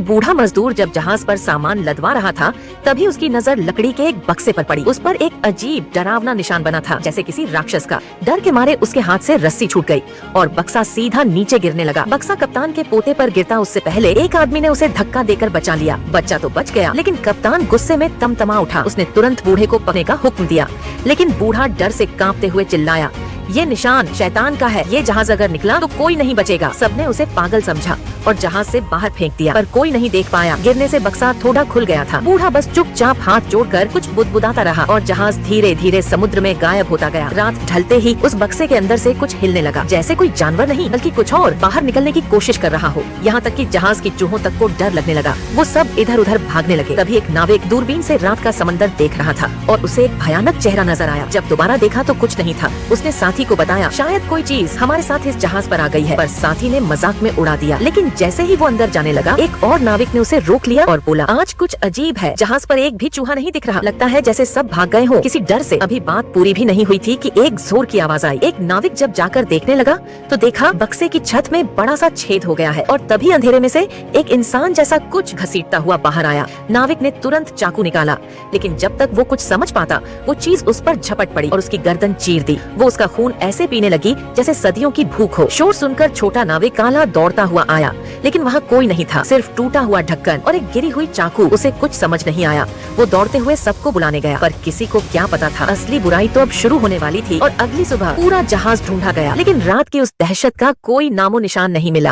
बूढ़ा मजदूर जब जहाज पर सामान लदवा रहा था तभी उसकी नजर लकड़ी के एक बक्से पर पड़ी। उस पर एक अजीब डरावना निशान बना था, जैसे किसी राक्षस का। डर के मारे उसके हाथ से रस्सी छूट गई और बक्सा सीधा नीचे गिरने लगा। बक्सा कप्तान के पोते पर गिरता उससे पहले एक आदमी ने उसे धक्का देकर बचा लिया। बच्चा तो बच गया, लेकिन कप्तान गुस्से में तमतमा उठा। उसने तुरंत बूढ़े को पकड़ने का हुक्म दिया, लेकिन बूढ़ा डर से कांपते हुए चिल्लाया, ये निशान शैतान का है, ये जहाज अगर निकला तो कोई नहीं बचेगा। सबने उसे पागल समझा और जहाज से बाहर फेंक दिया, पर कोई नहीं देख पाया। गिरने से बक्सा थोड़ा खुल गया था। बूढ़ा बस चुपचाप हाथ जोड़कर कुछ बुदबुदाता रहा और जहाज धीरे धीरे समुद्र में गायब होता गया। रात ढलते ही उस बक्से के अंदर से कुछ हिलने लगा, जैसे कोई जानवर नहीं बल्कि कुछ और बाहर निकलने की कोशिश कर रहा हो। यहाँ तक कि जहाज की चूहों तक को डर लगने लगा। वो सब इधर उधर भागने लगे। तभी एक नाविक दूरबीन से रात का समंदर देख रहा था और उसे एक भयानक चेहरा नजर आया। जब दोबारा देखा तो कुछ नहीं था। उसने साथी को बताया, शायद कोई चीज हमारे साथ इस जहाज पर आ गई है, पर साथी ने मजाक में उड़ा दिया। लेकिन जैसे ही वो अंदर जाने लगा, एक और नाविक ने उसे रोक लिया और बोला, आज कुछ अजीब है, जहाज पर एक भी चूहा नहीं दिख रहा। लगता है जैसे सब भाग गए हो किसी डर से। अभी बात पूरी भी नहीं हुई थी कि एक जोर की आवाज आई। एक नाविक जब जाकर देखने लगा तो देखा बक्से की छत में बड़ा सा छेद हो गया है और तभी अंधेरे में से एक इंसान जैसा कुछ घसीटता हुआ बाहर आया। नाविक ने तुरंत चाकू निकाला, लेकिन जब तक वो कुछ समझ पाता वो चीज उस पर झपट पड़ी और उसकी गर्दन चीर दी। वो उसका खून ऐसे पीने लगी जैसे सदियों की भूख हो। शोर सुनकर छोटा नाविक काला दौड़ता हुआ आया, लेकिन वहाँ कोई नहीं था, सिर्फ टूटा हुआ ढक्कन और एक गिरी हुई चाकू। उसे कुछ समझ नहीं आया। वो दौड़ते हुए सबको बुलाने गया, पर किसी को क्या पता था असली बुराई तो अब शुरू होने वाली थी। और अगली सुबह पूरा जहाज ढूंढा गया, लेकिन रात की उस दहशत का कोई नामो निशान नहीं मिला।